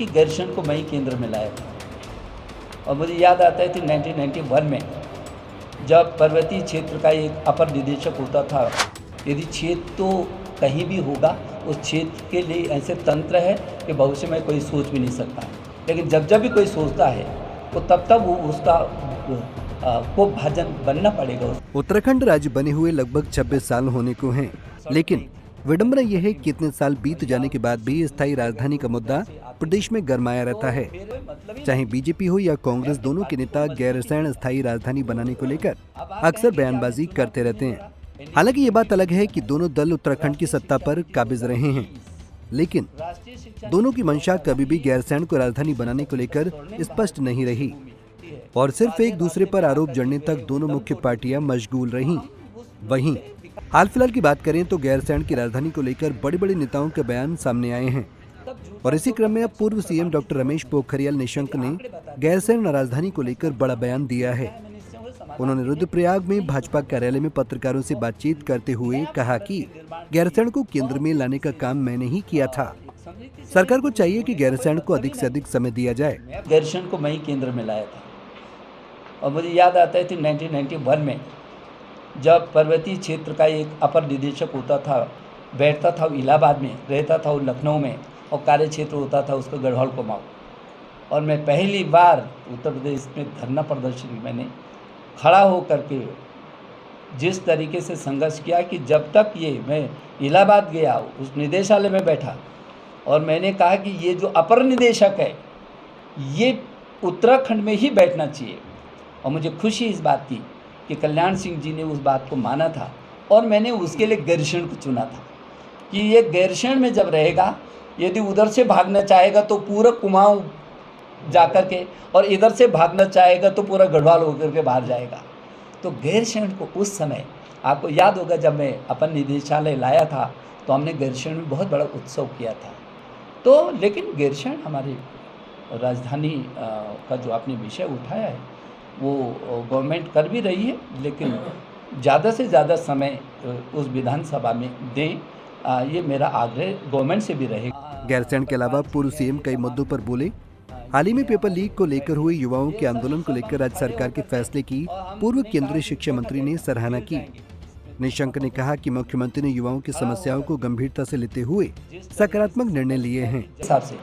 कि गैरसैंण को मैं ही केंद्र में लाया था। और मुझे याद आता है कि 1991 में जब पर्वतीय क्षेत्र का एक अपर निदेशक होता था, यदि क्षेत्र तो कहीं भी होगा, उस क्षेत्र के लिए ऐसे तंत्र है कि भविष्य में कोई सोच भी नहीं सकता। लेकिन जब भी कोई सोचता है तो तब वो उसका को भाजन बनना पड़ेगा। उत्तराखंड राज्य बने हुए लगभग 26 साल होने को हैं, लेकिन विडंबना यह है कि इतने साल बीत जाने के बाद भी स्थायी राजधानी का मुद्दा प्रदेश में गरमाया रहता है। चाहे बीजेपी हो या कांग्रेस, दोनों के नेता गैरसैंण स्थायी राजधानी बनाने को लेकर अक्सर बयानबाजी करते रहते हैं। हालांकि ये बात अलग है कि दोनों दल उत्तराखंड की सत्ता पर काबिज रहे हैं, लेकिन दोनों की मंशा कभी भी गैरसैंण को राजधानी बनाने को लेकर स्पष्ट नहीं रही और सिर्फ एक दूसरे पर आरोप जड़ने तक दोनों मुख्य पार्टियां मशगूल रहीं। वहीं हाल फिलहाल की बात करें तो गैरसैंण की राजधानी को लेकर बड़े बड़े नेताओं के बयान सामने आए हैं और इसी क्रम में अब पूर्व सीएम डॉक्टर रमेश पोखरियाल निशंक ने गैरसैंण राजधानी को लेकर बड़ा बयान दिया है। उन्होंने रुद्रप्रयाग में भाजपा कार्यालय में पत्रकारों से बातचीत करते हुए कहा कि गैरसैंण को केंद्र में लाने का काम मैंने ही किया था। सरकार को चाहिए कि गैरसैंण को अधिक से अधिक समय दिया जाए। गैरसैंण को मैं ही केंद्र में लाया था और मुझे याद आता है कि 1991 में जब पर्वतीय क्षेत्र का एक अपर निदेशक होता था, बैठता था इलाहाबाद में, रहता था वो लखनऊ में और कार्य क्षेत्र होता था उसका गढ़वाल कुमाऊं। और मैं पहली बार उत्तर प्रदेश में धरना प्रदर्शन मैंने खड़ा हो करके जिस तरीके से संघर्ष किया कि जब तक ये मैं इलाहाबाद गया उस निदेशालय में बैठा और मैंने कहा कि ये जो अपर निदेशक है ये उत्तराखंड में ही बैठना चाहिए। और मुझे खुशी इस बात की कि कल्याण सिंह जी ने उस बात को माना था और मैंने उसके लिए गैरसैंण को चुना था कि ये गैरसैंण में जब रहेगा, यदि उधर से भागना चाहेगा तो पूरा कुमाऊं जाकर के और इधर से भागना चाहेगा तो पूरा गढ़वाल होकर के बाहर जाएगा। तो गैरसैंण को उस समय आपको याद होगा जब मैं अपन निदेशालय लाया था तो हमने गैरसैंण में बहुत बड़ा उत्सव किया था। तो लेकिन गैरसैंण हमारी राजधानी का जो आपने विषय उठाया है वो गवर्नमेंट कर भी रही है, लेकिन ज़्यादा से ज़्यादा समय उस विधानसभा में दें, ये मेरा आग्रह गवर्नमेंट से भी रहेगा। गैरसैंण के अलावा पूर्व सीएम कई मुद्दों पर बोले। हाल ही में पेपर लीक को लेकर हुए युवाओं के आंदोलन को लेकर राज्य सरकार के फैसले की पूर्व केंद्रीय शिक्षा मंत्री ने सराहना की। निशंक ने कहा कि मुख्यमंत्री ने युवाओं की समस्याओं को गंभीरता से लेते हुए सकारात्मक निर्णय लिए हैं। हिसाब से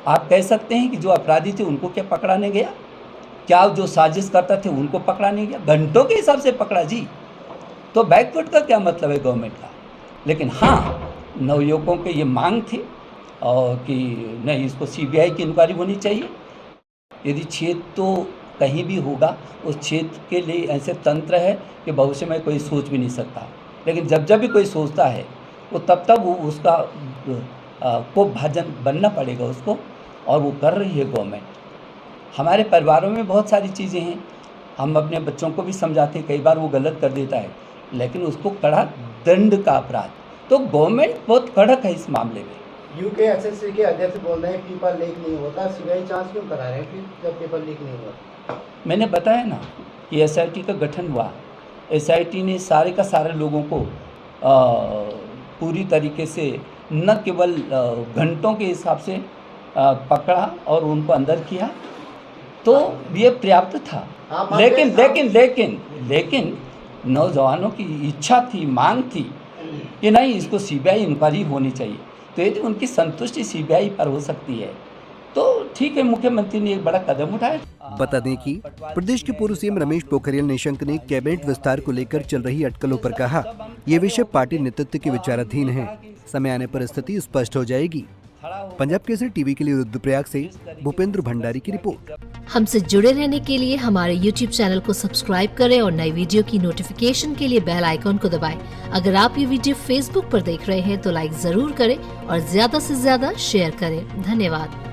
आप कह सकते हैं कि जो अपराधी थे उनको क्या पकड़ाने गया, क्या जो साजिश करता थे उनको पकड़ाने गया, घंटों के हिसाब से पकड़ा जी। तो बैकवर्ड का क्या मतलब है गवर्नमेंट का। लेकिन हाँ, नवयुवकों के ये मांग थी और कि नहीं, इसको सीबीआई की इंक्वायरी होनी चाहिए। यदि क्षेत्र तो कहीं भी होगा, उस क्षेत्र के लिए ऐसे तंत्र है कि भविष्य में कोई सोच भी नहीं सकता। लेकिन जब भी कोई सोचता है वो तब वो उसका को भाजन बनना पड़ेगा उसको, और वो कर रही है गवर्नमेंट। हमारे परिवारों में बहुत सारी चीज़ें हैं, हम अपने बच्चों को भी समझाते हैं, कई बार वो गलत कर देता है लेकिन उसको कड़ा दंड का अपराध, तो गवर्नमेंट बहुत कड़क है इस मामले में। यूकेएसएससी के अध्यक्ष बोल रहे हैं पेपर लीक नहीं होता, सीबीआई जांच क्यों करा रहे हैं फिर जब पेपर लीक नहीं हुआ। मैंने बताया ना कि एसआईटी का गठन हुआ, एसआईटी ने सारे का सारे लोगों को पूरी तरीके से न केवल घंटों के हिसाब से पकड़ा और उनको अंदर किया, तो ये पर्याप्त था। लेकिन नौजवानों की इच्छा थी, मांग थी कि नहीं, इसको सीबीआई इंक्वायरी होनी चाहिए। तो यदि उनकी संतुष्टि सीबीआई पर हो सकती है तो ठीक है, मुख्यमंत्री ने एक बड़ा कदम उठाया। बता दें कि प्रदेश के पूर्व सीएम रमेश पोखरियाल निशंक ने कैबिनेट विस्तार को लेकर चल रही अटकलों पर कहा, ये विषय पार्टी नेतृत्व के विचाराधीन है, समय आने पर स्थिति स्पष्ट हो जाएगी। पंजाब केसरी टीवी के लिए रुद्रप्रयाग से भूपेंद्र भंडारी की रिपोर्ट। हमसे जुड़े रहने के लिए हमारे YouTube चैनल को सब्सक्राइब करें और नई वीडियो की नोटिफिकेशन के लिए बेल आइकॉन को दबाएं। अगर आप ये वीडियो Facebook पर देख रहे हैं तो लाइक जरूर करें और ज्यादा से ज्यादा शेयर करें। धन्यवाद।